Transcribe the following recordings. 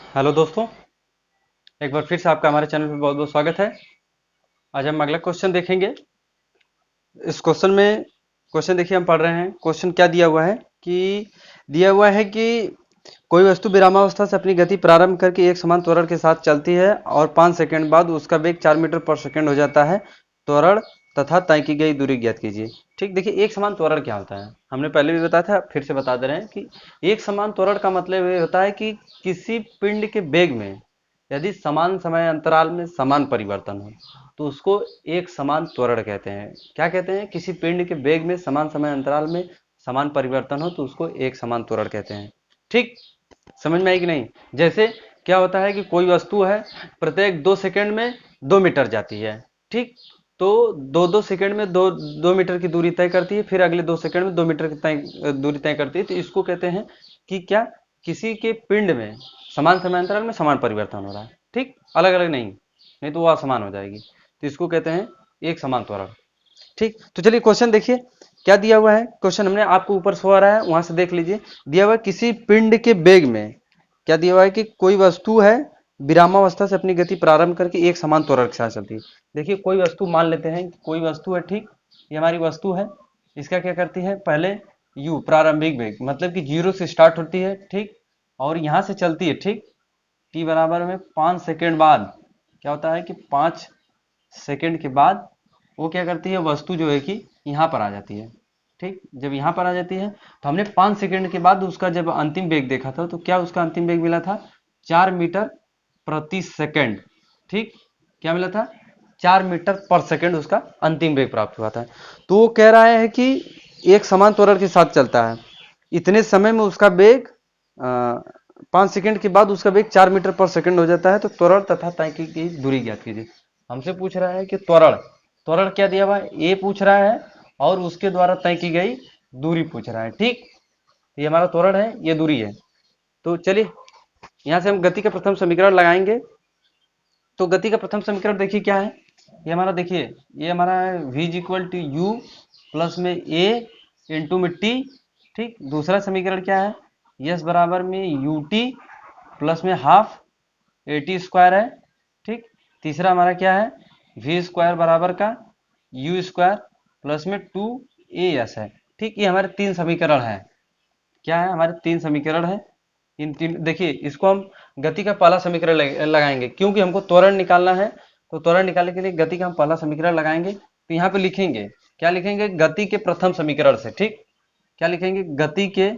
Hello दोस्तों, एक बार फिर से आपका हमारे चैनल पे बहुत बहुत स्वागत है। आज हम अगला क्वेश्चन देखेंगे। इस क्वेश्चन में क्वेश्चन देखिए, हम पढ़ रहे हैं। क्वेश्चन क्या दिया हुआ है कि कोई वस्तु विरामावस्था से अपनी गति प्रारंभ करके एक समान त्वरण के साथ चलती है और 5 सेकंड बाद उसका वेग 4 मीटर पर सेकंड हो जाता है। त्वरण तथा तय की गई दूरी ज्ञात कीजिए। ठीक, देखिए एक समान त्वरण क्या होता है, हमने पहले भी बताया था, फिर से बता दे रहे हैं कि एक समान त्वरण का मतलब ये होता है कि किसी पिंड के वेग में यदि समान समय अंतराल में समान परिवर्तन हो तो उसको एक समान त्वरण कहते हैं। क्या कहते हैं? किसी पिंड के वेग में समान समय अंतराल में समान परिवर्तन हो तो उसको एक समान त्वरण कहते हैं। ठीक, समझ में आई कि नहीं? जैसे क्या होता है कि कोई वस्तु है, प्रत्येक 2 सेकंड में 2 मीटर जाती है। ठीक, तो दो दो सेकंड में दो दो मीटर की दूरी तय करती है, फिर अगले 2 सेकंड में 2 मीटर की दूरी तय करती है। तो इसको कहते हैं कि क्या, किसी के पिंड में समान समय अंतराल में समान परिवर्तन हो रहा है। ठीक, अलग अलग नहीं, नहीं तो वो असमान हो जाएगी। तो इसको कहते हैं एक समान त्वरण। ठीक, तो चलिए क्वेश्चन देखिए क्या दिया हुआ है। क्वेश्चन हमने आपको ऊपर शो आ रहा है, वहां से देख लीजिए। दिया हुआ है किसी पिंड के वेग में, क्या दिया हुआ है कि कोई वस्तु है विरामावस्था से अपनी गति प्रारंभ करके एक समान त्वरण के साथ चलती है। देखिए कोई वस्तु, मान लेते हैं कि कोई वस्तु है। ठीक, ये हमारी वस्तु है। इसका क्या करती है, पहले यू प्रारंभिक वेग, मतलब कि 0 से स्टार्ट होती है। ठीक, और यहां से चलती है। ठीक, टी बराबर में 5 सेकेंड बाद क्या होता है कि 5 सेकेंड के बाद वो क्या करती है, वस्तु जो है कि यहाँ पर आ जाती है। ठीक, जब यहाँ पर आ जाती है तो हमने 5 सेकेंड के बाद उसका जब अंतिम वेग देखा था तो क्या उसका अंतिम वेग मिला था, 4 मीटर प्रति सेकेंड। ठीक, क्या मिला था, 4 मीटर पर सेकेंड उसका अंतिम वेग प्राप्त हुआ था। तो वो कह रहा है कि एक समान त्वरण के साथ चलता है, इतने समय में उसका वेग 5 सेकेंड के बाद उसका वेग 4 मीटर पर सेकेंड हो जाता है। तो त्वरण तथा तय की दूरी ज्ञात कीजिए। हमसे पूछ रहा है कि त्वरण, त्वरण क्या दिया हुआ है, ए पूछ रहा है, और उसके द्वारा तय की गई दूरी पूछ रहा है। ठीक, ये हमारा त्वरण है, ये दूरी है। तो चलिए यहां से हम गति का प्रथम समीकरण लगाएंगे। तो गति का प्रथम समीकरण देखिए क्या है, ये हमारा, देखिए ये हमारा है v equal to u plus में ए इंटू में टी। ठीक, दूसरा समीकरण क्या है, यस बराबर में यू टी प्लस में हाफ ए टी स्क्वायर है। ठीक, तीसरा हमारा क्या है, वी स्क्वायर बराबर का यू स्क्वायर प्लस में 2 एस है। ठीक, ये हमारे 3 समीकरण है। क्या है, हमारे 3 समीकरण है। इन तीन, देखिए इसको हम गति का पहला समीकरण लगाएंगे, क्योंकि हमको त्वरण निकालना है। तो त्वरण निकालने के लिए गति का हम पहला समीकरण लगाएंगे। तो यहाँ पे लिखेंगे, क्या लिखेंगे, गति के प्रथम समीकरण से। ठीक, क्या लिखेंगे, गति के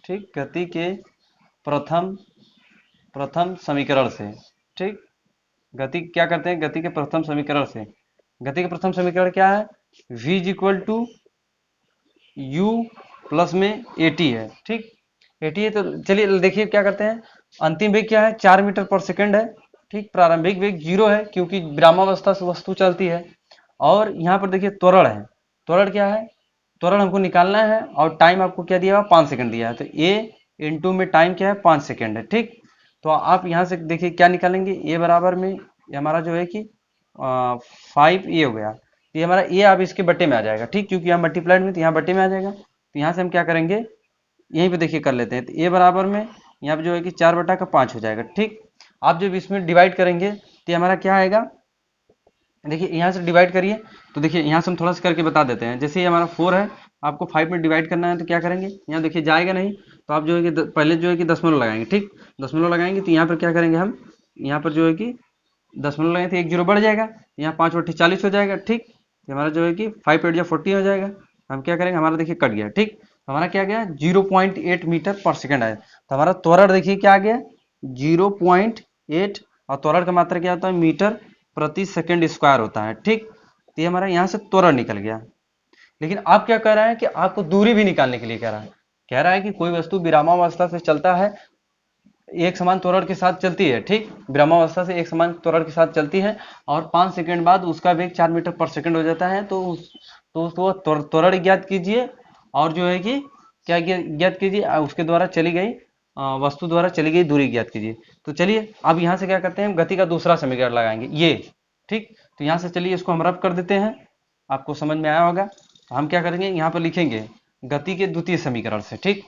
ठीक, गति के प्रथम प्रथम समीकरण से। ठीक, गति क्या करते हैं, गति के प्रथम समीकरण से। गति के प्रथम समीकरण क्या है, v equal to u plus में ए टी है। ठीक, ए टी है। तो चलिए देखिए क्या करते हैं, अंतिम वेग क्या है, 4 मीटर पर सेकंड है। ठीक, प्रारंभिक वेग 0 है क्योंकि विरामावस्था से वस्तु चलती है। और यहाँ पर देखिए त्वरण है, त्वरण क्या है, त्वरण हमको निकालना है, और टाइम आपको क्या दिया हुआ, 5 सेकंड दिया है। तो ए इंटू में टाइम क्या है, 5 सेकंड है। ठीक, तो आप यहाँ से देखिए क्या निकालेंगे, ए बराबर में ये हमारा जो है कि 5 ए हो गया। तो ये हमारा ए अब इसके बट्टे में आ जाएगा। ठीक, क्योंकि यहाँ मल्टीप्लाइड में, तो यहाँ बट्टे में आ जाएगा। तो यहाँ से हम क्या करेंगे, यहीं पे देखिए कर लेते हैं। तो ए बराबर में यहाँ पे जो है कि 4/5 हो जाएगा। ठीक, आप जब इसमें डिवाइड करेंगे तो ये हमारा क्या आएगा, देखिए यहाँ से डिवाइड करिए। तो देखिए यहाँ से हम थोड़ा सा करके बता देते हैं। जैसे ये हमारा 4 है, आपको 5 में डिवाइड करना है, तो क्या करेंगे, यहाँ देखिए जाएगा नहीं, तो आप जो है कि पहले जो है कि दशमलव लगाएंगे। ठीक, दशमलव लगाएंगे तो यहाँ पर क्या करेंगे, हम यहाँ पर जो है कि दशमलव लगाएंगे तो 1 0 बढ़ जाएगा, यहाँ 5/40 हो जाएगा। ठीक, ये हमारा जो है कि 5 8 या 40 हो जाएगा। हम क्या करेंगे, हमारा देखिए कट गया। ठीक, हमारा क्या गया, 0.8 मीटर पर सेकेंड आया। तो हमारा त्वरण देखिए क्या आ गया, 0.8, और त्वरण का मात्रा क्या होता है, मीटर प्रति सेकंड स्क्वायर होता है। ठीक, तो ये हमारा यहाँ से त्वरण निकल गया। लेकिन आप क्या कह रहा है कि आपको दूरी भी निकालने के लिए कह रहा है कि कोई वस्तु विरामावस्था से चलता है, एक समान त्वरण के साथ चलती है। ठीक, विरामावस्था से एक समान त्वरण के साथ चलती है, और 5 सेकंड बाद उसका वेग 4 मीटर पर सेकंड हो जाता है। तो उसको त्वरण ज्ञात कीजिए, और जो है कि क्या ज्ञात कीजिए, उसके द्वारा चली गई वस्तु द्वारा चली गई दूरी ज्ञात कीजिए। तो चलिए अब यहाँ से क्या करते हैं, हम गति का दूसरा समीकरण लगाएंगे, ये। ठीक, तो यहाँ से चलिए इसको हम रब कर देते हैं, आपको समझ में आया होगा। तो हम क्या करेंगे, यहाँ पर लिखेंगे गति के द्वितीय समीकरण से। ठीक,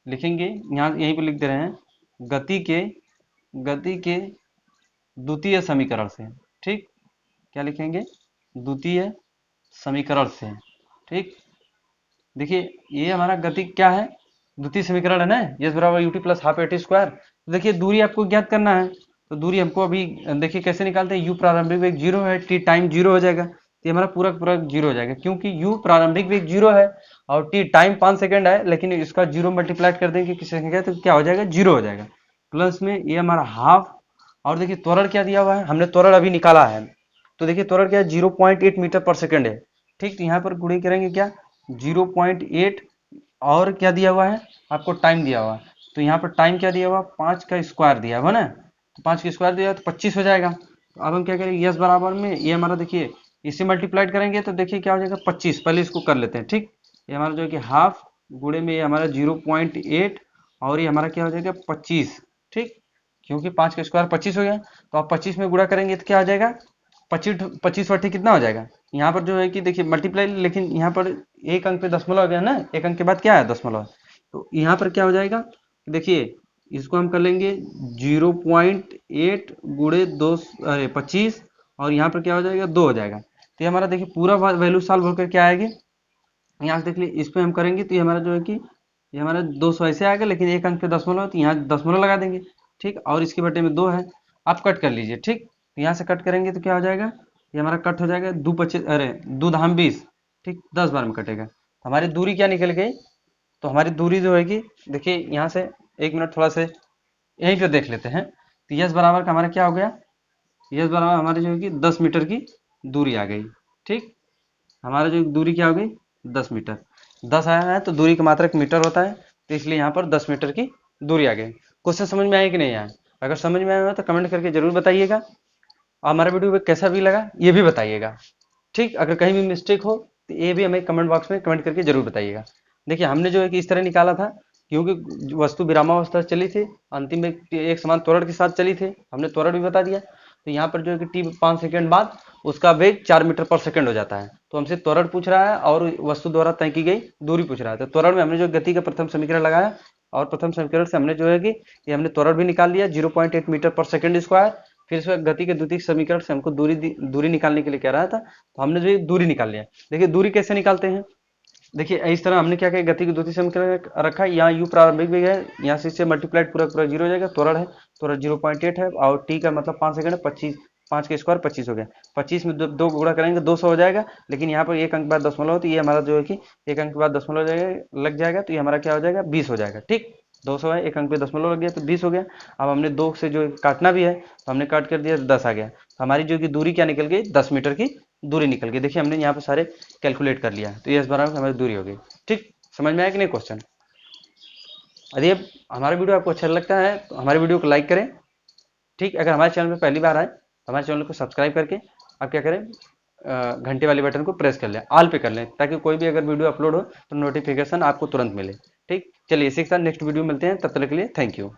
लिखेंगे यहाँ, यहीं पे लिख दे रहे हैं, गति के द्वितीय समीकरण से। ठीक, क्या लिखेंगे? द्वितीय समीकरण से। ठीक, देखिए ये हमारा गति क्या है, द्वितीय समीकरण है ना, यस बराबर UT plus half A T square. तो देखिए दूरी आपको ज्ञात करना है, तो दूरी हमको अभी देखिए कैसे निकालते हैं, यू प्रारंभिक वेग 0 है, टी टाइम 0 हो जाएगा, तो ये हमारा पूरा पूरा 0 हो जाएगा, क्योंकि यू प्रारंभिक वेग 0 है और टी टाइम 5 सेकंड है, लेकिन इसका 0 मल्टीप्लाई कर देंगे किसी संख्या तो क्या हो जाएगा, 0 हो जाएगा। प्लस में ये हमारा हाफ, और देखिए त्वरण क्या दिया हुआ है, हमने त्वरण अभी निकाला है, तो देखिए त्वरण क्या है, 0.8 मीटर पर सेकंड है। ठीक, तो यहाँ पर गुणे करेंगे क्या, 0.8, और क्या दिया हुआ है आपको, टाइम दिया हुआ है, तो यहाँ पर टाइम क्या दिया हुआ, 5 का स्क्वायर दिया हुआ ना, तो 5 का स्क्वायर दिया तो 25 हो जाएगा। तो अब हम क्या करेंगे, यस बराबर में ये हमारा देखिए इसे मल्टीप्लाइड करेंगे तो देखिए क्या हो जाएगा, 25, पहले इसको कर लेते हैं। ठीक, ये हमारा जो है कि हाफ गुणे में ये हमारा 0.8 और ये हमारा क्या हो जाएगा 25। ठीक, क्योंकि 5 का स्क्वायर 25 हो गया, तो आप 25 में गुणा करेंगे तो क्या हो जाएगा, 25 वट्टी कितना हो जाएगा, यहाँ पर जो है कि देखिए मल्टीप्लाई, लेकिन यहाँ पर एक अंक पे दशमलव आ गया ना, एक अंक के बाद क्या है दशमलव, तो यहाँ पर क्या हो जाएगा, देखिए इसको हम कर लेंगे 0.8 गुणे 2, अरे 25, और यहाँ पर क्या हो जाएगा 2 हो जाएगा, तो ये हमारा देखिए पूरा वैल्यू सॉल्व होकर क्या आएगी, यहाँ से देख लीजिए इस पे हम करेंगे तो ये हमारा जो है कि ये हमारा 200 ऐसे आएगा, लेकिन एक अंक पे दशमलव, तो यहाँ दशमलव लगा देंगे। ठीक, और इसके बटे में 2 है, आप कट कर लीजिए। ठीक, तो यहाँ से कट करेंगे तो क्या हो जाएगा, ये हमारा कट हो जाएगा, 2 25, अरे 2 धाम 20, ठीक 10 बार में कटेगा, तो हमारी दूरी क्या निकल गई, तो हमारी दूरी जो है कि देखिए यहाँ से 1 मिनट थोड़ा से यहीं पे देख लेते हैं, तो यस बराबर का हमारा क्या हो गया, यस बराबर हमारी जो है कि 10 मीटर की दूरी आ गई। ठीक, हमारा जो दूरी क्या हो गई, 10 मीटर, 10 आया है तो दूरी का मात्रक मीटर होता है, तो इसलिए यहाँ पर 10 मीटर की दूरी आ गई। क्वेश्चन समझ में आया कि नहीं आया, अगर समझ में आया हो तो कमेंट करके जरूर बताइएगा, और हमारा वीडियो कैसा भी लगा ये भी बताइएगा। ठीक, अगर कहीं भी मिस्टेक हो तो ये भी हमें कमेंट बॉक्स में कमेंट करके जरूर बताइएगा। देखिए हमने जो है कि इस तरह निकाला था, क्योंकि वस्तु विरामावस्था से चली थी, अंतिम में एक समान त्वरण के साथ चली थी, हमने त्वरण भी बता दिया, तो यहाँ पर जो है कि टी 5 सेकंड बाद उसका वेग 4 मीटर पर सेकंड हो जाता है, तो हमसे त्वरण पूछ रहा है और वस्तु द्वारा तय की गई दूरी पूछ रहा है, तो त्वरण में हमने जो गति का प्रथम समीकरण लगाया, और प्रथम समीकरण से हमने जो है कि ये हमने त्वरण भी निकाल लिया 0.8 मीटर पर सेकंड स्क्वायर, फिर इसमें गति के द्वितीय समीकरण से हमको दूरी निकालने के लिए कह रहा था, तो हमने जो दूरी निकाल लिया। देखिए दूरी कैसे निकालते हैं, देखिए इस तरह हमने क्या किया, गति की द्वितीय समीकरण रखा, यहाँ u प्रारंभिक वेग है, यहाँ से इससे मल्टीप्लाइड पूरा पूरा 0 हो जाएगा, त्वरण है, त्वरण 0.8 है, और t का मतलब 5 सेकंड है, 25, 5 का स्क्वायर 25 हो गया, 25 में दो गुणा करेंगे 200 हो जाएगा, लेकिन यहाँ पर एक अंक बाद दशमलव, तो ये हमारा जो है कि एक अंक के बाद दशमलव लग जाएगा, तो ये हमारा क्या हो जाएगा 20 हो जाएगा। ठीक, 200 है, एक अंक पे दशमलव लग गया तो 20 हो गया। अब हमने 2 से जो काटना भी है तो हमने काट कर दिया, 10 आ गया, तो हमारी जो कि दूरी क्या निकल गई, 10 मीटर की दूरी निकल गई। देखिए हमने यहाँ पे सारे कैलकुलेट कर लिया, तो ये इस बराबर हमारी दूरी हो गई। ठीक, समझ में आया कि नहीं क्वेश्चन। यदि हमारा वीडियो आपको अच्छा लगता है तो हमारे वीडियो को लाइक करें। ठीक, अगर हमारे चैनल पर पहली बार आए तो हमारे चैनल को सब्सक्राइब करके आप क्या करें, घंटे वाले बटन को प्रेस कर लें, ऑल पे कर लें, ताकि कोई भी अगर वीडियो अपलोड हो तो नोटिफिकेशन आपको तुरंत मिले। ठीक, चलिए इसी के साथ नेक्स्ट वीडियो मिलते हैं, तब तक के लिए थैंक यू।